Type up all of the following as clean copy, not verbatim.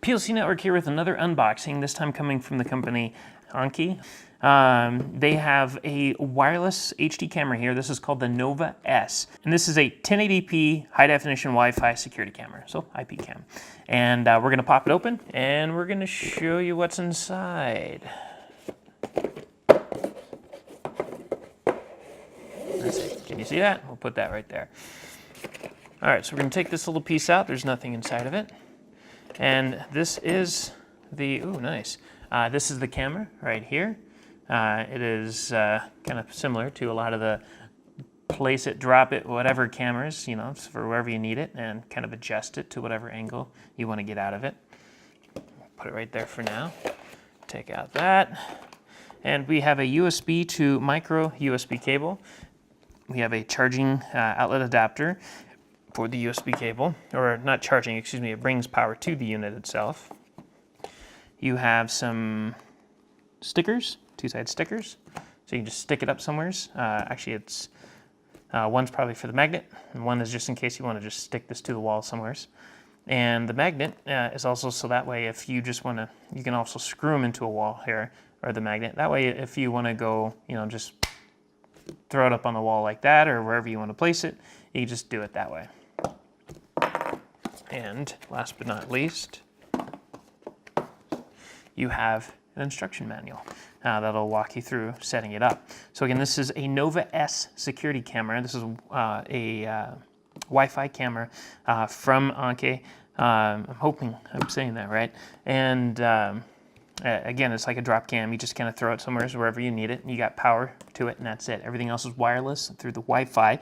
PLC Network here with another unboxing, this time coming from the company Annke. They have a wireless HD camera here. This is called the Nova S. And this is a 1080p high definition Wi-Fi security camera, so IP cam. And we're gonna pop it open and we're gonna show you what's inside. Let's see, can you see that? We'll put that right there. All right, so we're gonna take this little piece out. There's nothing inside of it. And this is the, ooh, nice. This is the camera right here. It is kind of similar to a lot of the place it, drop it, whatever cameras, you know, for wherever you need it, and kind of adjust it to whatever angle you want to get out of it. Put it right there for now. Take out that. And we have a USB to micro USB cable. We have a charging outlet adapter for the USB cable, or not charging, excuse me, it brings power to the unit itself. You have some stickers, two-side stickers, so you can just stick it up somewheres. Actually, it's one's probably for the magnet, and one is just in case you want to just stick this to the wall somewheres. And the magnet is also so that way if you just want to, you can also screw them into a wall here, or the magnet. That way if you want to go, you know, just throw it up on the wall like that, or wherever you want to place it, you can just do it that way. And last but not least, you have an instruction manual that'll walk you through setting it up. So again, this is a Nova S security camera. This is a Wi-Fi camera from Annke. I'm hoping I'm saying that right. And again, it's like a drop cam. You just kind of throw it somewhere wherever you need it, and you got power to it, and that's it. Everything else is wireless through the Wi-Fi.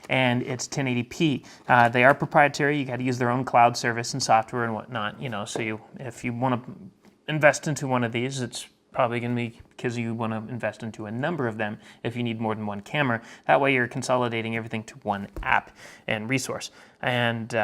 And it's 1080p. They are proprietary. You got to use their own cloud service and software and whatnot. You know, so if you want to invest into one of these, it's probably going to be because you want to invest into a number of them. If you need more than one camera, that way you're consolidating everything to one app and resource. And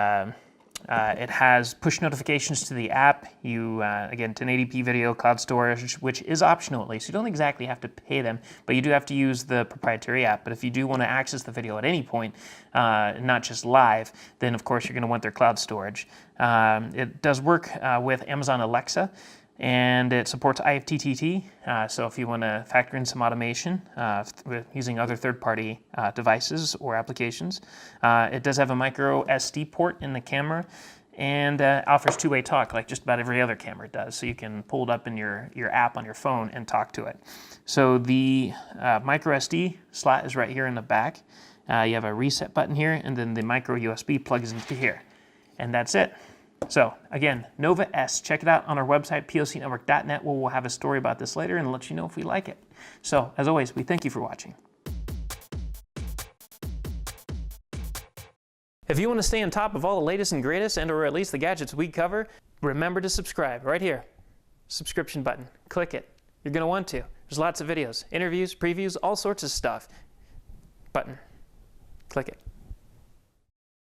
it has push notifications to the app. You, again, 1080p video, cloud storage, which is optional at least. You don't exactly have to pay them, but you do have to use the proprietary app. But if you do want to access the video at any point, not just live, then of course you're going to want their cloud storage. It does work with Amazon Alexa, and it supports IFTTT, so if you want to factor in some automation with using other third-party devices or applications. It does have a micro SD port in the camera, and offers two-way talk like just about every other camera does, so you can pull it up in your app on your phone and talk to it. So the micro SD slot is right here in the back. You have a reset button here, and then the micro USB plugs into here, and that's it. So again, Nova S, check it out on our website, plcnetwork.net, where we'll have a story about this later and let you know if we like it. So as always, we thank you for watching. If you want to stay on top of all the latest and greatest, and or at least the gadgets we cover, remember to subscribe right here. Subscription button, click it. You're going to want to. There's lots of videos, interviews, previews, all sorts of stuff. Button, click it.